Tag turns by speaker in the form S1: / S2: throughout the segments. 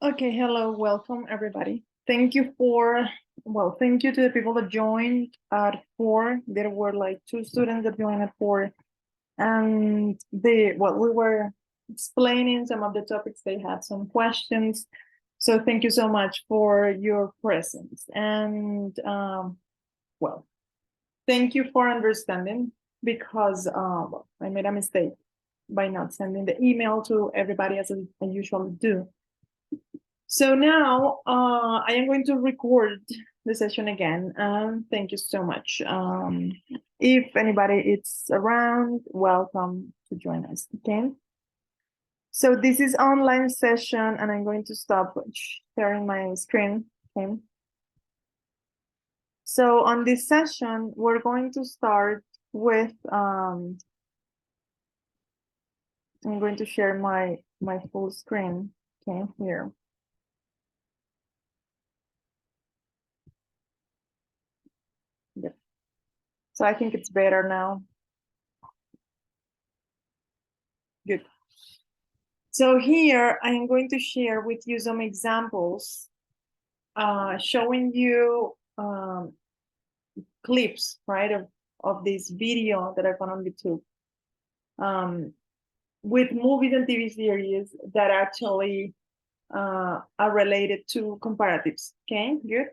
S1: Okay, hello, welcome everybody. Thank you thank you to the people that joined at 4. There were like 2 students that joined at 4. And we were explaining some of the topics, they had some questions. So thank you so much for your presence. And thank you for understanding because I made a mistake by not sending the email to everybody as I usually do. So now I am going to record the session again. Thank you so much. If anybody is around, welcome to join us. Okay. So this is online session, and I'm going to stop sharing my screen. Okay. So on this session, we're going to start with I'm going to share my full screen. Okay, here. Yep. So I think it's better now. Good. So here I am going to share with you some examples showing you clips, right, of this video that I found on YouTube with movies and TV series that actually are related to comparatives. Okay, good.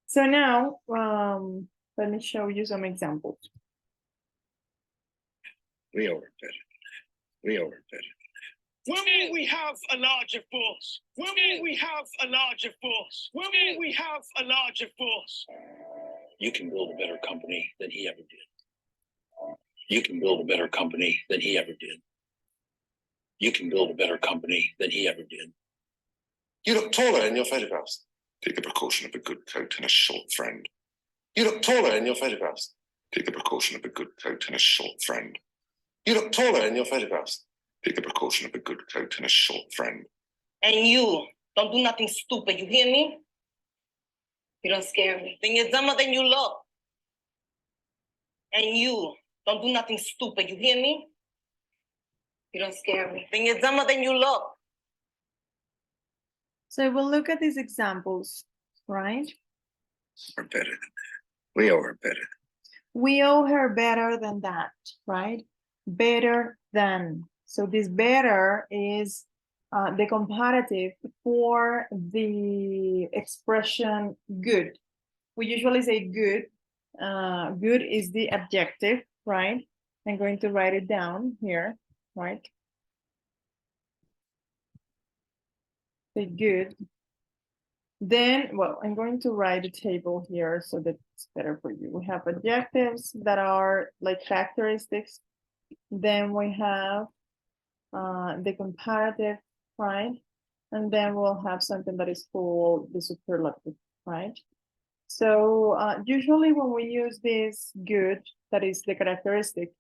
S1: So now let me show you some examples.
S2: We are better. When will we have a larger force? When will we have a larger force? When will we have a larger force? You can build a better company than he ever did. You can build a better company than he ever did. You can build a better company than he ever did. You look taller in your photographs. Take the precaution of a good coat and a short friend. You look taller in your photographs. Take the precaution of a good coat and a short friend. You look taller in your photographs. Take the precaution of a good coat and a short friend. And you, don't do nothing stupid, you hear me? You don't scare me. Then you're dumber than you look. And you, don't do nothing stupid, you hear me? You don't scare me. Then you're dumber than you look.
S1: So we'll look at these examples, right?
S2: We're better than that. We owe her better.
S1: We owe her better than that, right? Better than. So this better is the comparative for the expression good. We usually say good. Good is the adjective, right? I'm going to write it down here, right? Say good. Then, I'm going to write a table here so that it's better for you. We have adjectives that are like characteristics. Then we have the comparative, right? And then we'll have something that is called the superlative, right? So usually when we use this good, that is the characteristic,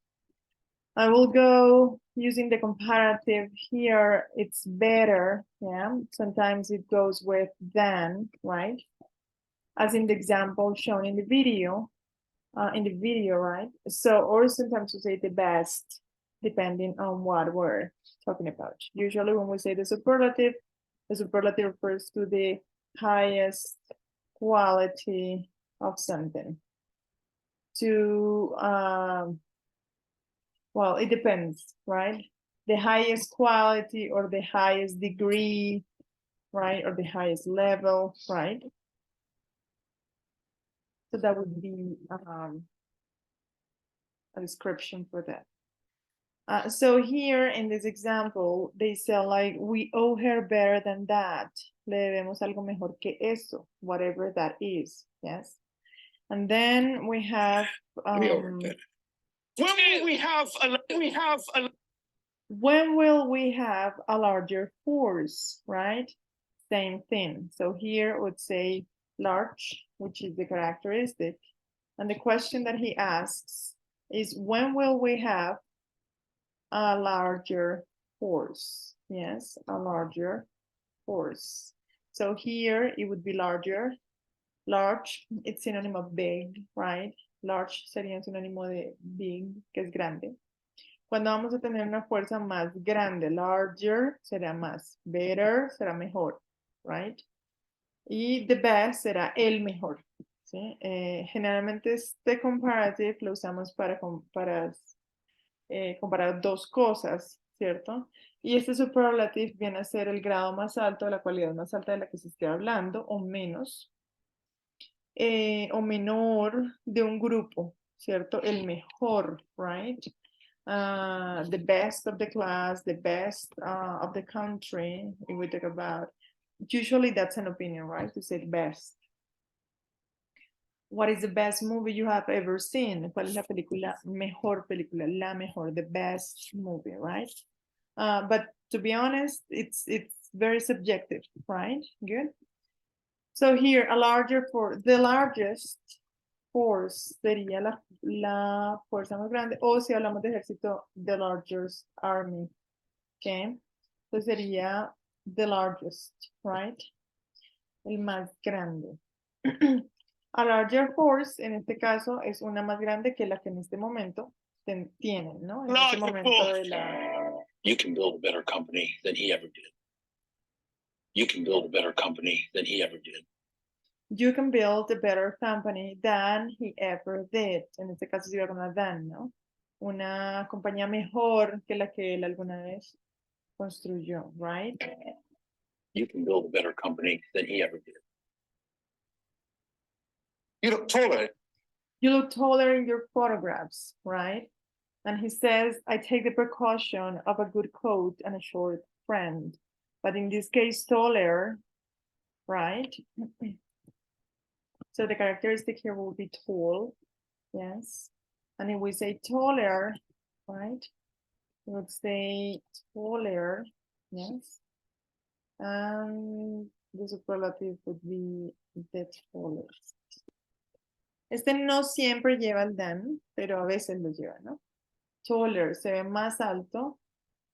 S1: I will go using the comparative here. It's better, yeah. Sometimes it goes with than, right? As in the example shown in the video, right? So, or sometimes we say the best, depending on what we're talking about. Usually when we say the superlative refers to the highest quality of something. Well, it depends, right? The highest quality or the highest degree, right? Or the highest level, right? So that would be a description for that. So here in this example, they say like, we owe her better than that. Le debemos algo mejor que eso, whatever that is, yes? And then we have...
S2: We owe her better. When
S1: will we have a larger force, right? Same thing. So here would say large, which is the characteristic. And the question that he asks is, when will we have a larger force? Yes, a larger force. So here it would be larger. Large, it's synonym of big, right? Large sería un sinónimo de big, que es grande. Cuando vamos a tener una fuerza más grande, larger será más, better será mejor, right? Y the best será el mejor, ¿sí? Generalmente este comparative lo usamos para comparar dos cosas, ¿cierto? Y este superlative viene a ser el grado más alto, la cualidad más alta de la que se esté hablando, o menos, o menor de un grupo, ¿cierto? El mejor, right? The best of the class, the best of the country, if we talk about, usually that's an opinion, right? To say best. What is the best movie you have ever seen? ¿Cuál es la mejor película, la mejor, the best movie, right? But to be honest, it's very subjective, right? Good. So here, the largest force sería la fuerza más grande, o si hablamos de ejército, the largest army, ¿ok? Entonces sería the largest, right? El más grande. A larger force, en este caso, es una más grande que la que en este momento tienen, ¿no? En este momento de la...
S2: You can build a better company than he ever did. You can build a better company than he ever did.
S1: You can build a better company than he ever did. En este caso se iba con una than, ¿no? Una compañía mejor que la que él alguna vez construyó, right?
S2: You can build a better company than he ever did. You look taller.
S1: You look taller in your photographs, right? And he says, I take the precaution of a good coat and a short friend. But in this case, taller, right? So the characteristic here will be tall, yes. And if we say taller, right? We would say taller, yes. And the superlative would be the tallest. Este no siempre lleva el than, pero a veces lo lleva, ¿no? Taller se ve más alto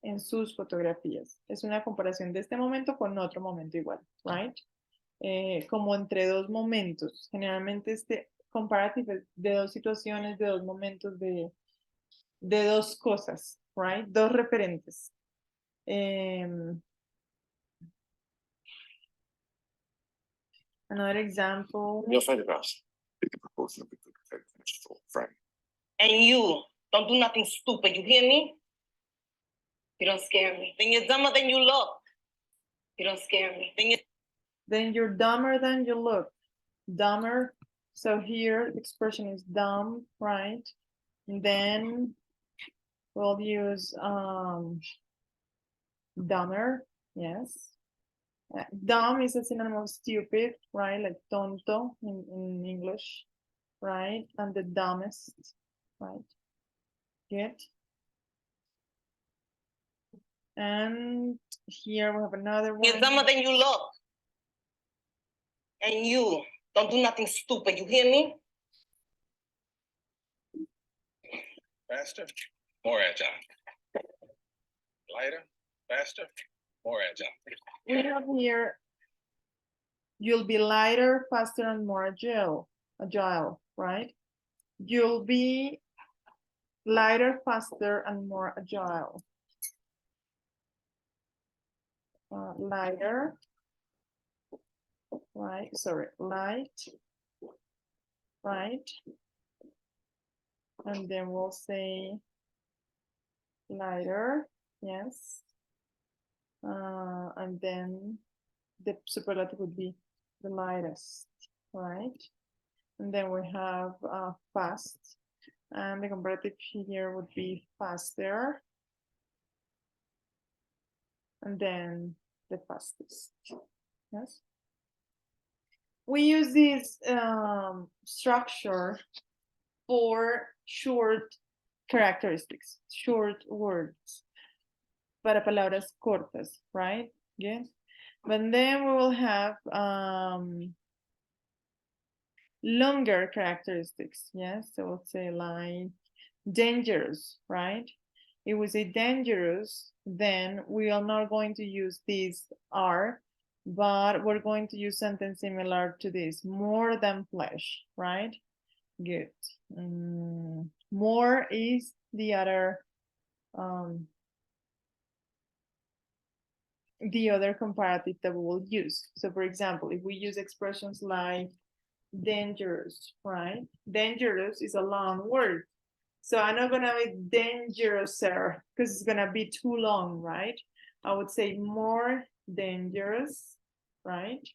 S1: en sus fotografías. Es una comparación de este momento con otro momento igual, right? Como entre dos momentos. Generalmente este comparative es de dos situaciones, de dos momentos, de dos cosas, right? Dos referentes. Another example.
S2: Your photographs. The proportion of a good photo frame.
S3: And you, don't do nothing stupid, you hear me? You don't scare me. Then you're dumber than you look. You don't scare me.
S1: Then you're dumber than you look. Dumber. So here the expression is dumb, right? And then we'll use dumber, yes. Dumb is a synonym of stupid, right? Like tonto in English, right? And the dumbest, right? Good. And here we have another one.
S3: You're dumber than you look. And you, don't do nothing stupid, you hear me?
S2: Faster, more agile. Lighter, faster, more agile.
S1: We have here, you'll be lighter, faster, and more agile, right? You'll be lighter, faster, and more agile. Lighter, right? Sorry, light, right? And then we'll say lighter, yes. And then the superlative would be the lightest, right? And then we have fast, and the comparative here would be faster, and then the fastest, yes. We use this structure for short characteristics, short words, para palabras cortas, right? Yes. But then we will have longer characteristics, yes? So we'll say like dangerous, right? If we say dangerous, then we are not going to use this are, but we're going to use something similar to this, more than flesh, right? Good. More is the other the other comparative that we will use. So for example, if we use expressions like dangerous, right? Dangerous is a long word. So I'm not gonna be dangerouser because it's gonna be too long, right? I would say more dangerous, right?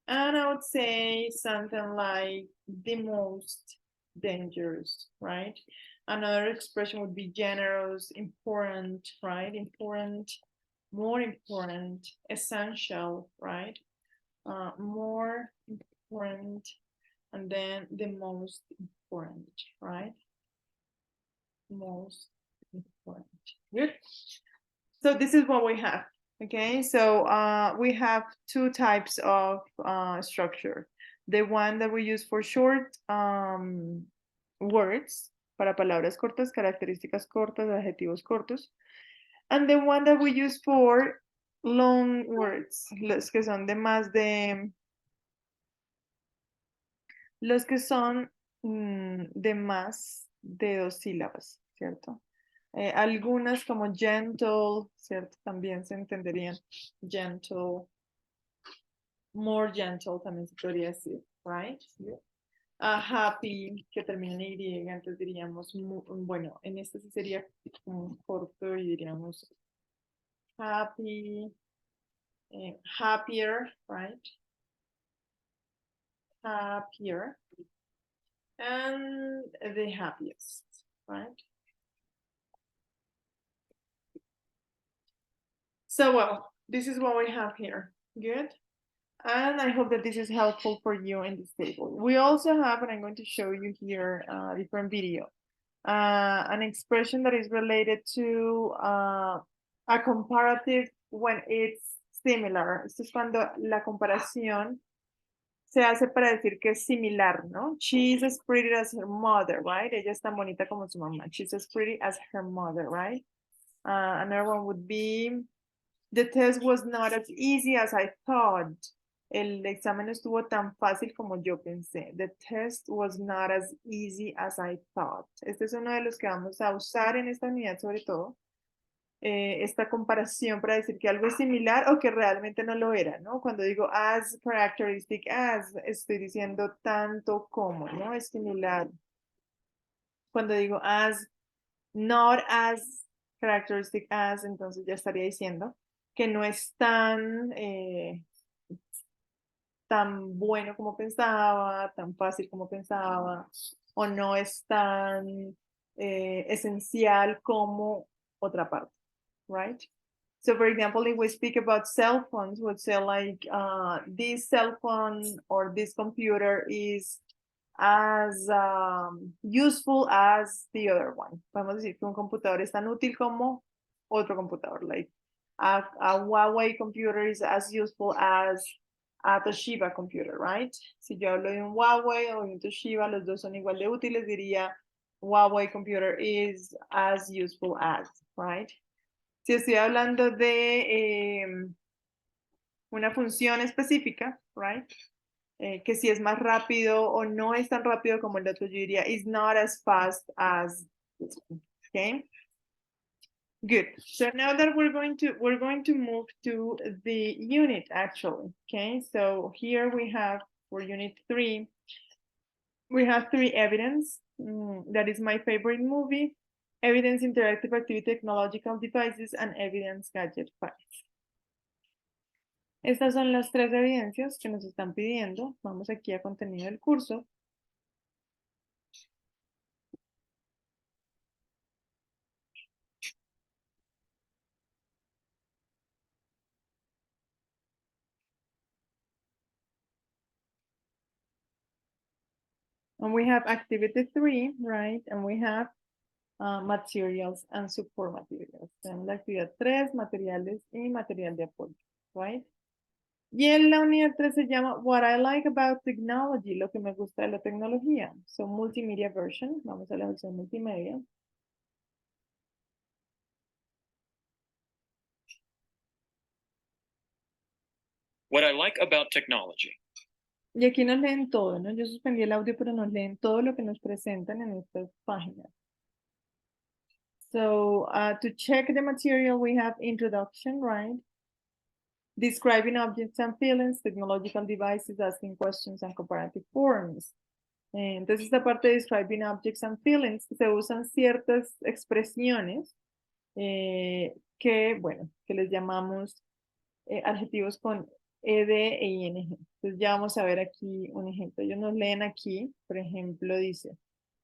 S1: And I would say something like the most dangerous, right? Another expression would be generous, important, right? Important, more important, essential, right? More important, and then the most important, right? Most important. Good. So this is what we have. Okay, so we have two types of structure. The one that we use for short words, para palabras cortas, características cortas, adjetivos cortos. And the one that we use for long words, los que son de más de, los que son de más de 2 sílabas, ¿cierto? Algunas como gentle, ¿cierto? También se entenderían. Gentle, more gentle también se podría decir, right? Happy, que termina en Y, entonces diríamos, bueno, en este sí sería como corto y diríamos happy, happier, right? Happier. And the happiest, right? So, well, this is what we have here. Good. And I hope that this is helpful for you in this table. We also have, and I'm going to show you here a different video, an expression that is related to a comparative when it's similar. Esto es cuando la comparación se hace para decir que es similar, ¿no? She's as pretty as her mother, right? Ella es tan bonita como su mamá. She's as pretty as her mother, right? Another one would be, the test was not as easy as I thought. El examen estuvo tan fácil como yo pensé. The test was not as easy as I thought. Este es uno de los que vamos a usar en esta unidad sobre todo. Esta comparación para decir que algo es similar o que realmente no lo era, ¿no? Cuando digo as characteristic as, estoy diciendo tanto como, ¿no? Es similar. Cuando digo as, not as characteristic as, entonces ya estaría diciendo que no es tan bueno como pensaba, tan fácil como pensaba, o no es tan esencial como otra parte, right? So for example, if we speak about cell phones, we'd say like, this cell phone or this computer is as useful as the other one. Podemos decir que un computador es tan útil como otro computador. Like a Huawei computer is as useful as a Toshiba computer, right? Si yo hablo de un Huawei o de un Toshiba, los dos son igual de útiles, diría Huawei computer is as useful as, right? Si estoy hablando de una función específica, right? Que si es más rápido o no es tan rápido como el otro, yo diría is not as fast as this one. Okay. Good. So now that we're going to move to the unit actually. Okay. So here we have for unit 3, we have 3 evidence. That is my favorite movie. Evidence interactive activity technological devices and evidence gadget facts. Estas son las 3 evidencias que nos están pidiendo. Vamos aquí a contenido del curso. And we have activity 3, right? And we have materials and support materials. Tenemos la actividad 3, materiales y material de apoyo, right? Y en la unidad 3 se llama What I Like About Technology, lo que me gusta de la tecnología. So, multimedia version. Vamos a la versión multimedia.
S2: What I like about technology.
S1: Y aquí nos leen todo, ¿no? Yo suspendí el audio, pero nos leen todo lo que nos presentan en estas páginas. So to check the material, we have introduction, right? Describing objects and feelings, technological devices, asking questions, and comparative forms. Entonces, esta parte de describing objects and feelings, se usan ciertas expresiones que, bueno, que les llamamos adjetivos con ed e ing. Entonces ya vamos a ver aquí un ejemplo. Ellos nos leen aquí, por ejemplo, dice,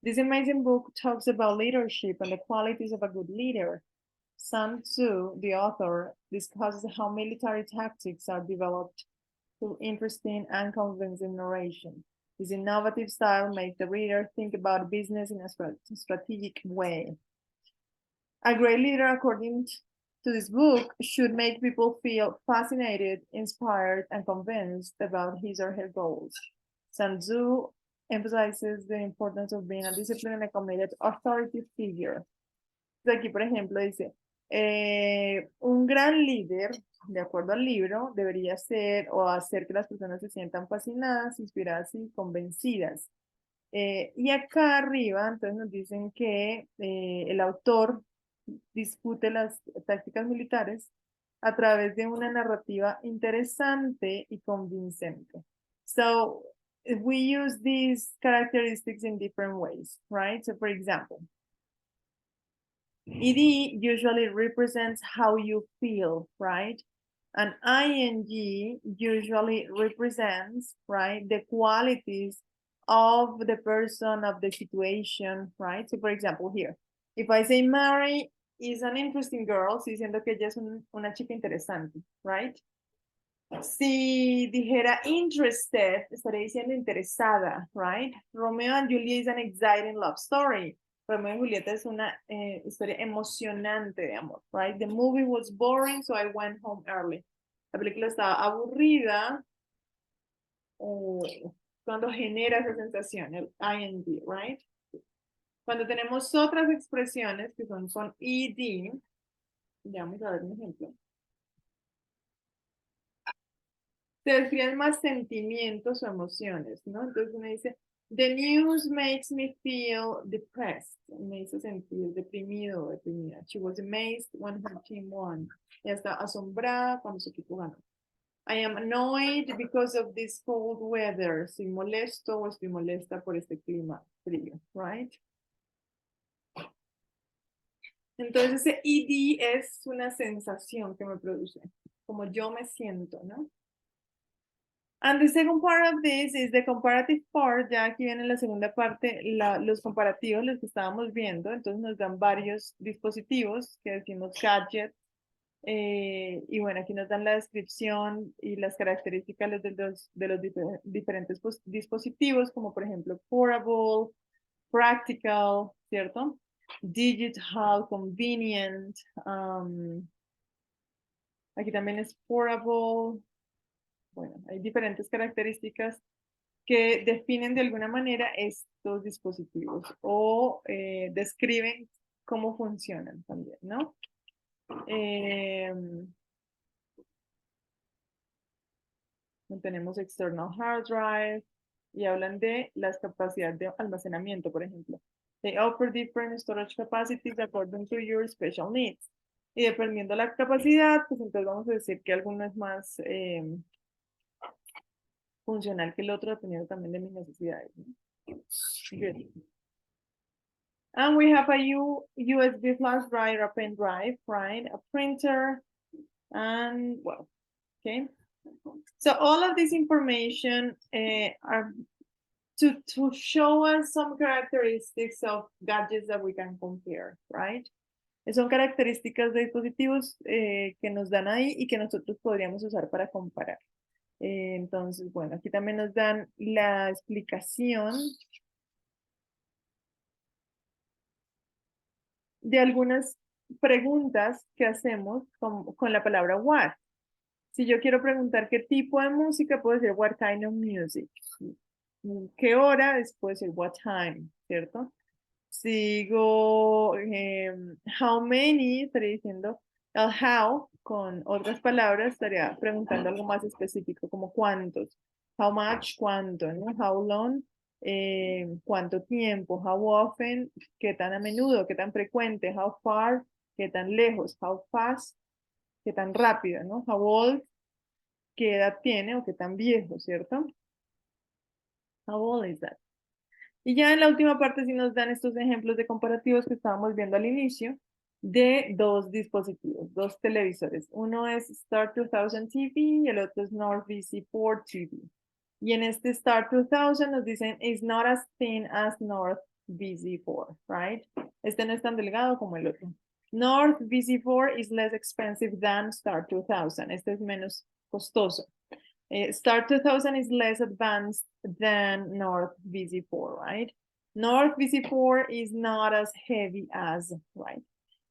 S1: This amazing book talks about leadership and the qualities of a good leader. Sun Tzu, the author, discusses how military tactics are developed through interesting and convincing narration. This innovative style makes the reader think about business in a strategic way. A great leader, according to this book, should make people feel fascinated, inspired, and convinced about his or her goals. Sun Tzu emphasizes the importance of being a disciplined and committed authority figure. Aquí, por ejemplo, dice, un gran líder, de acuerdo al libro, debería ser o hacer que las personas se sientan fascinadas, inspiradas y convencidas. Y acá arriba, entonces nos dicen que el autor discute las tácticas militares a través de una narrativa interesante y convincente. So, we use these characteristics in different ways, right? So, for example, ed usually represents how you feel, right? And ing usually represents, right, the qualities of the person, of the situation, right? So, for example, here, if I say Mary is an interesting girl, estoy diciendo que ella es una chica interesante, right? Si dijera interested, estaría diciendo interesada, right? Romeo and Juliet is an exciting love story. Romeo y Julieta es una historia emocionante de amor, right? The movie was boring, so I went home early. La película estaba aburrida cuando genera esa sensación, el ing, right? Cuando tenemos otras expresiones que son con ed, ya vamos a ver un ejemplo. Se describen más sentimientos o emociones, ¿no? Entonces uno dice, the news makes me feel depressed. Me hizo sentir deprimido o deprimida. She was amazed when her team won. Ella está asombrada cuando su equipo ganó. I am annoyed because of this cold weather. Estoy molesto o estoy molesta por este clima frío, right? Entonces ese ed es una sensación que me produce, como yo me siento, ¿no? And the second part of this is the comparative part. Ya aquí viene la segunda parte, los comparativos, los que estábamos viendo. Entonces nos dan varios dispositivos que decimos gadgets. Y bueno, aquí nos dan la descripción y las características de los diferentes dispositivos, como por ejemplo portable, practical, ¿cierto? Digital, convenient. Aquí también es portable. Bueno, hay diferentes características que definen de alguna manera estos dispositivos o describen cómo funcionan también, ¿no? Tenemos external hard drive y hablan de las capacidades de almacenamiento, por ejemplo. They offer different storage capacities according to your special needs. Y dependiendo de la capacidad, pues entonces vamos a decir que alguno es más funcional que el otro, dependiendo también de mis necesidades, ¿no? Good. And we have a USB flash drive, a pen drive, right? A printer, and well, okay. So all of this information are to show us some characteristics of gadgets that we can compare, right? Son características de dispositivos que nos dan ahí y que nosotros podríamos usar para comparar. Entonces, bueno, aquí también nos dan la explicación de algunas preguntas que hacemos con la palabra what. Si yo quiero preguntar qué tipo de música, puedo decir what kind of music. ¿Qué hora? Puede ser what time, ¿cierto? Sigo how many, estaría diciendo el how, con otras palabras, estaría preguntando algo más específico, como cuántos. How much, cuánto, ¿no? How long, cuánto tiempo, how often, qué tan a menudo, qué tan frecuente, how far, qué tan lejos, how fast, qué tan rápido, ¿no? How old, qué edad tiene o qué tan viejo, ¿cierto? How old is that? Y ya en la última parte sí nos dan estos ejemplos de comparativos que estábamos viendo al inicio de dos dispositivos, dos televisores. Uno es Star 2000 TV y el otro es North VC4 TV. Y en este Star 2000 nos dicen, is not as thin as North VC4, right? Este no es tan delgado como el otro. North VC4 is less expensive than Star 2000. Este es menos costoso. Star 2000 is less advanced than North VC4, right? North VC4 is not as heavy as, right?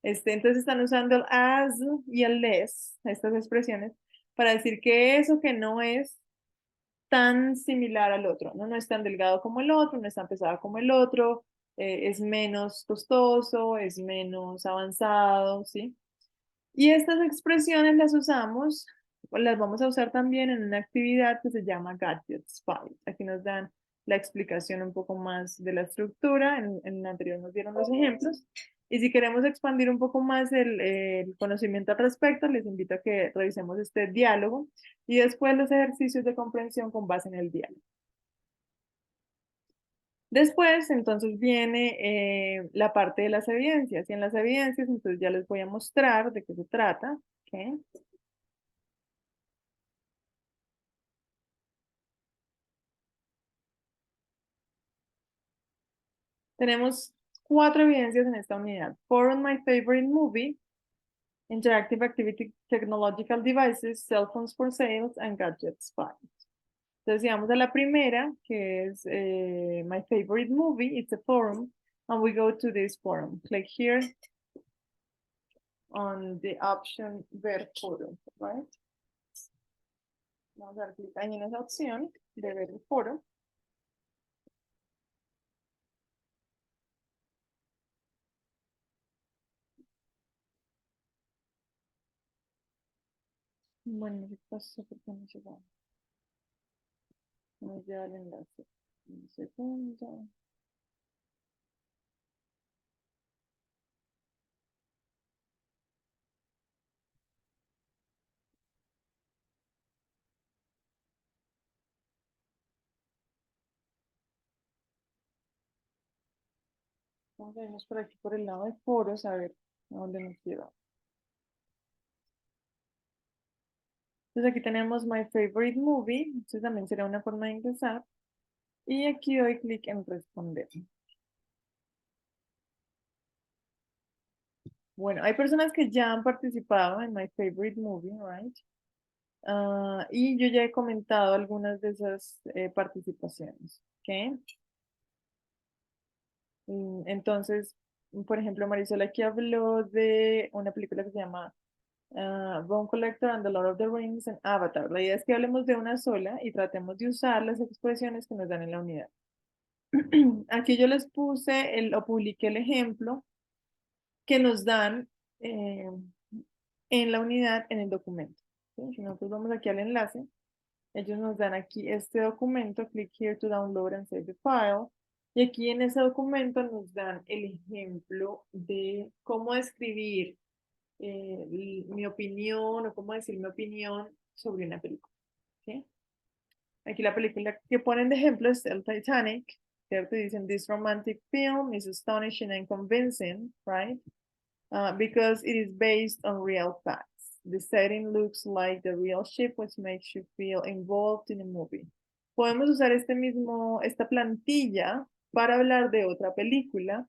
S1: Entonces están usando el as y el less, estas expresiones, para decir que eso que no es tan similar al otro, ¿no? No es tan delgado como el otro, no es tan pesado como el otro, es menos costoso, es menos avanzado, ¿sí? Y estas expresiones las usamos, las vamos a usar también en una actividad que se llama Gadgets 5. Aquí nos dan la explicación un poco más de la estructura, en el anterior nos dieron los ejemplos. Y si queremos expandir un poco más el conocimiento al respecto, les invito a que revisemos este diálogo y después los ejercicios de comprensión con base en el diálogo. Después, entonces, viene la parte de las evidencias. Y en las evidencias, entonces ya les voy a mostrar de qué se trata. ¿Ok? Tenemos 4 evidencias en esta unidad. Forum, my favorite movie, interactive activity, technological devices, cell phones for sales, and gadgets 5. Entonces, vamos a la primera, que es my favorite movie. It's a forum, and we go to this forum. Click here on the option ver foro, right? Vamos a dar clic ahí en esa opción de ver el foro. Bueno, ¿qué pasó? ¿Por qué no llegó? Nos lleva el enlace. Un segundo. Vamos a irnos por aquí por el lado de foros a ver a dónde nos lleva. Entonces aquí tenemos My Favorite Movie. Entonces también será una forma de ingresar. Y aquí doy clic en responder. Bueno, hay personas que ya han participado en My Favorite Movie, right? Y yo ya he comentado algunas de esas participaciones. ¿Ok? Entonces, por ejemplo, Marisol aquí habló de una película que se llama Bone Collector and the Lord of the Rings en Avatar. La idea es que hablemos de una sola y tratemos de usar las expresiones que nos dan en la unidad. Aquí yo les puse o publiqué el ejemplo que nos dan en la unidad en el documento. ¿Sí? Si nosotros vamos aquí al enlace, ellos nos dan aquí este documento, click here to download and save the file. Y aquí en ese documento nos dan el ejemplo de cómo escribir mi opinión o cómo decir mi opinión sobre una película. ¿Sí? Aquí la película que ponen de ejemplo es el Titanic, ¿cierto? Y dicen, this romantic film is astonishing and convincing, right? Because it is based on real facts. The setting looks like the real ship, which makes you feel involved in a movie. Podemos usar esta plantilla para hablar de otra película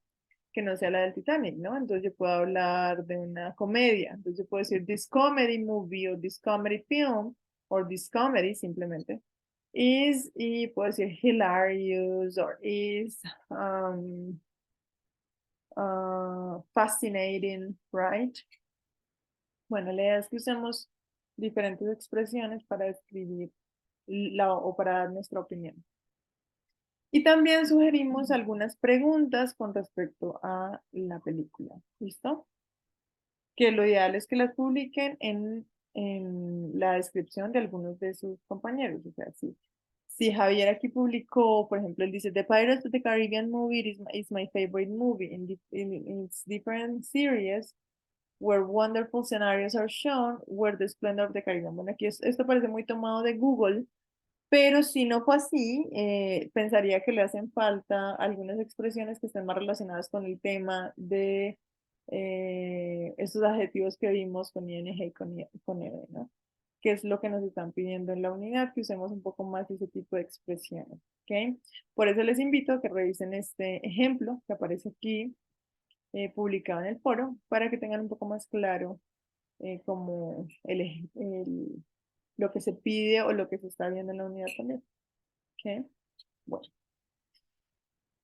S1: que no sea la del Titanic, ¿no? Entonces yo puedo hablar de una comedia. Entonces yo puedo decir this comedy movie o this comedy film o this comedy simplemente is, y puedo decir hilarious or is fascinating, right? Bueno, la idea es que usemos diferentes expresiones para describir o para dar nuestra opinión. Y también sugerimos algunas preguntas con respecto a la película. ¿Listo? Que lo ideal es que las publiquen en la descripción de algunos de sus compañeros. O sea, Si Javier aquí publicó, por ejemplo, él dice, The Pirates of the Caribbean movie is my favorite movie. In its different series, where wonderful scenarios are shown, where the splendor of the Caribbean. Bueno, aquí esto parece muy tomado de Google, pero si no fue así, pensaría que le hacen falta algunas expresiones que estén más relacionadas con el tema de estos adjetivos que vimos con ing y con ed, ¿no? Que es lo que nos están pidiendo en la unidad, que usemos un poco más ese tipo de expresiones, ¿ok? Por eso les invito a que revisen este ejemplo que aparece aquí, publicado en el foro, para que tengan un poco más claro como lo que se pide o lo que se está viendo en la unidad también. ¿Ok? Bueno.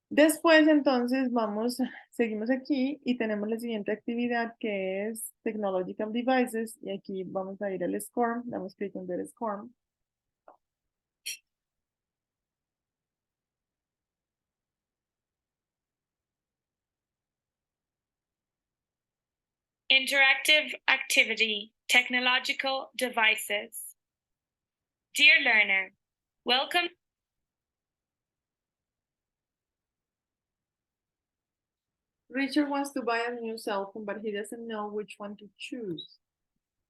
S1: Después, entonces, seguimos aquí y tenemos la siguiente actividad que es Technological Devices y aquí vamos a ir al SCORM, damos clic en ver SCORM.
S4: Interactive activity, technological devices. Dear learner, welcome.
S1: Richard wants to buy a new cell phone, but he doesn't know which one to choose.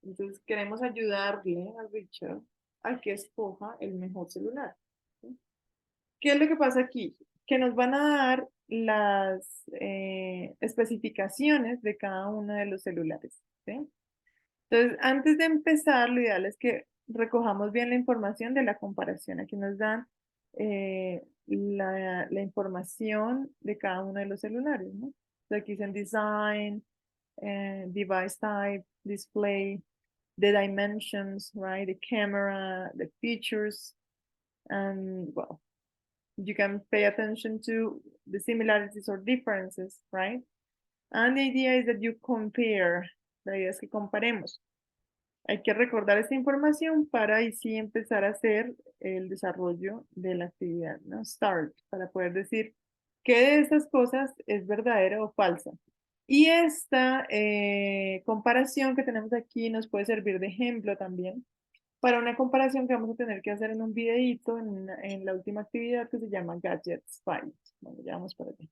S1: Entonces, queremos ayudarle a Richard a que escoja el mejor celular. ¿Sí? ¿Qué es lo que pasa aquí? Que nos van a dar las especificaciones de cada uno de los celulares. ¿Sí? Entonces, antes de empezar, lo ideal es que recojamos bien la información de la comparación. Aquí nos dan la información de cada uno de los celulares, ¿no? Entonces, aquí dicen design, device type, display, the dimensions, right? The camera, the features, and well, you can pay attention to the similarities or differences, right? And the idea is that you compare. La idea es que comparemos. Hay que recordar esta información para ahí sí empezar a hacer el desarrollo de la actividad, ¿no? Start, para poder decir qué de estas cosas es verdadera o falsa. Y esta comparación que tenemos aquí nos puede servir de ejemplo también para una comparación que vamos a tener que hacer en un videíto en la última actividad que se llama Gadgets Fight. Bueno, ya vamos para allá.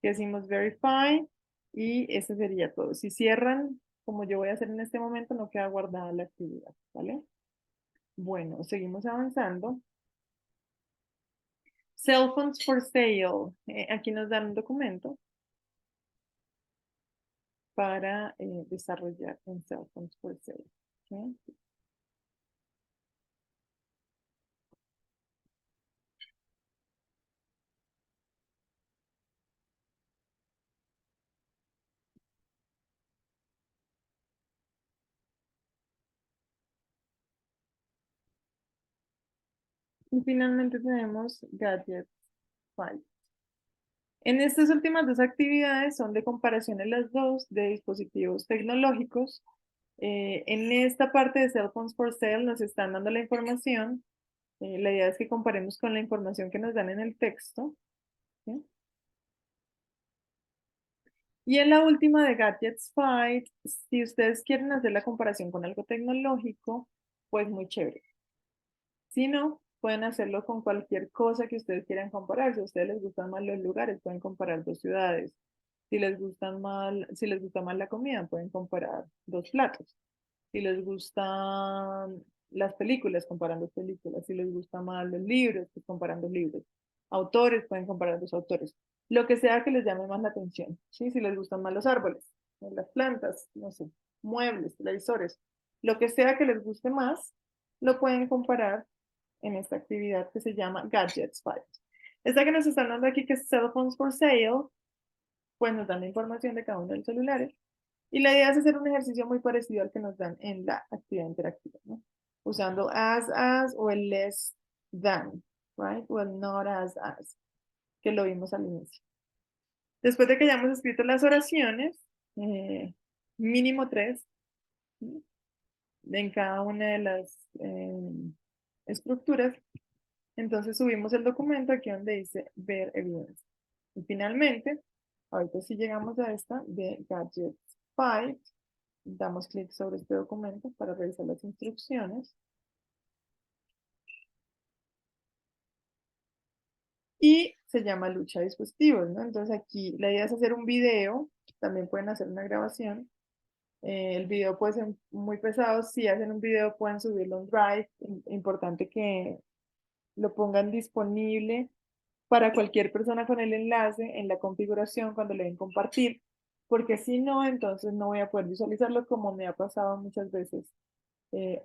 S1: Que decimos Verify y eso sería todo. Si cierran, como yo voy a hacer en este momento, no queda guardada la actividad, ¿vale? Bueno, seguimos avanzando. Cell phones for sale. Aquí nos dan un documento para desarrollar en cell phones for sale. ¿Okay? Y finalmente tenemos Gadget 5. En estas últimas dos actividades son de comparación en las dos de dispositivos tecnológicos. En esta parte de Cell Phones for Sale nos están dando la información. La idea es que comparemos con la información que nos dan en el texto. ¿Sí? Y en la última de Gadgets Fight, si ustedes quieren hacer la comparación con algo tecnológico, pues muy chévere. Si no, pueden hacerlo con cualquier cosa que ustedes quieran comparar. Si a ustedes les gustan más los lugares, pueden comparar dos ciudades. Si les gusta más la comida, pueden comparar dos platos. Si les gustan las películas, comparan dos películas. Si les gustan más los libros, pues comparan dos libros. Autores, pueden comparar dos autores. Lo que sea que les llame más la atención. ¿Sí? Si les gustan más los árboles, las plantas, no sé, muebles, televisores. Lo que sea que les guste más, lo pueden comparar en esta actividad que se llama Gadgets Fight. Esta que nos están dando aquí, que es Cell Phones for Sale, pues nos dan la información de cada uno de los celulares. Y la idea es hacer un ejercicio muy parecido al que nos dan en la actividad interactiva, ¿no? Usando as o el less than, right? O el not as, que lo vimos al inicio. Después de que hayamos escrito las oraciones, mínimo 3, ¿sí? En cada una de las estructuras, entonces subimos el documento aquí donde dice ver evidencia. Y finalmente, ahorita si llegamos a esta de Gadget 5, damos clic sobre este documento para revisar las instrucciones. y se llama lucha de dispositivos, ¿no? Entonces aquí la idea es hacer un video, también pueden hacer una grabación. El video puede ser muy pesado, si hacen un video pueden subirlo a un Drive, importante que lo pongan disponible para cualquier persona con el enlace en la configuración cuando le den compartir, porque si no, entonces no voy a poder visualizarlo como me ha pasado muchas veces.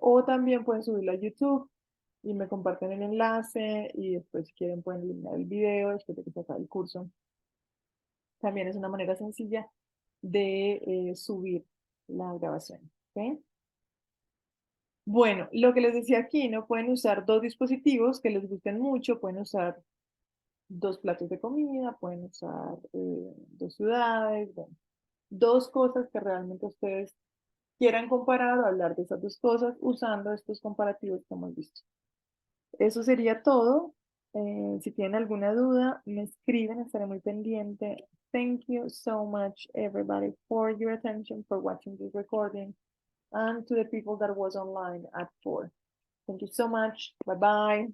S1: O también pueden subirlo a YouTube y me comparten el enlace y después si quieren pueden eliminar el video después de que se acabe el curso. También es una manera sencilla de subir la grabación. ¿Ok? Bueno, lo que les decía aquí, ¿no? Pueden usar dos dispositivos que les gusten mucho, pueden usar dos platos de comida, pueden usar dos ciudades, bueno, dos cosas que realmente ustedes quieran comparar o hablar de esas dos cosas usando estos comparativos que hemos visto. Eso sería todo. Si tienen alguna duda, me escriben, estaré muy pendiente. Thank you so much, everybody, for your attention, for watching this recording, and to the people that was online at 4. Thank you so much. Bye-bye.